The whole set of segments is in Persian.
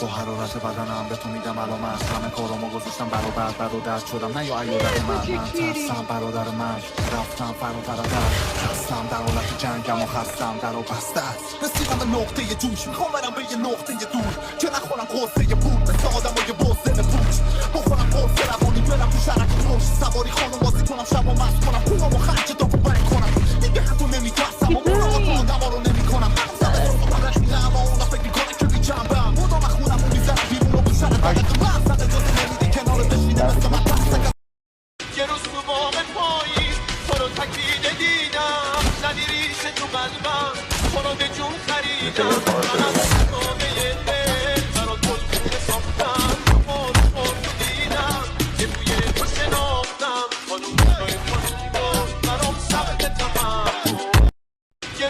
با حرارت بدنم به تو میگم علامت، همه کارامو گذاشتم برابر، بد و درد شدم نه یا ایادت من ترسم برادر من، رفتم فراتر از در خستم، در حالت جنگم و خستم در و بسته است. رسیدم به نقطه جوش، میخوام برم به یه نقطه دور که نخورم قصه پول مثل آدم و یه بزدن پوچ، بخورم قصه روانی برم تو شرک خوش، سواری خانم بازی کنم شب و مست کنم، پولامو خرج تا تو بک کنم، دیگه حتی نمیترسم و مراقب آدم ها رو نمیکنم، زبه میدم و اونا فکر میکنه که بی جنبم، مدام خونم و میزنم بیرون و بو سر دقیقه بست اجازه نمیدی کنار بشینه مثل من پس یه روز تو باغ پاییز تو رو تکیده دیدم، زدی ریشه تو قلبم تو رو به جون خریدم، من از تابه دل برا تو خونه ساختم، خود خود دیدم یه بوی تو شناختم، خانوم توی خانوم برام ثبت تمام. یه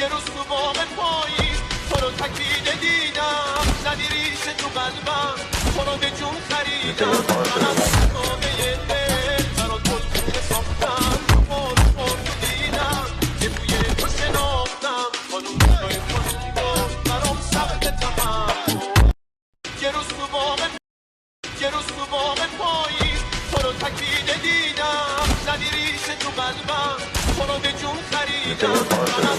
روز تو باغ پاییز تو رو تکیده دیدم، زدی ریشه تو قلبم تو رو به جون خریدم، من از تابه دل برا تو خونه ساختم، خود خود دیدم یه بوی تو شناختم، خانوم توی خانوم برام ثبت تمام. یه روز تو باغ پاییز تو رو تکیده دیدم، زدی ریشه تو قلبم تو رو به جون خریدم، من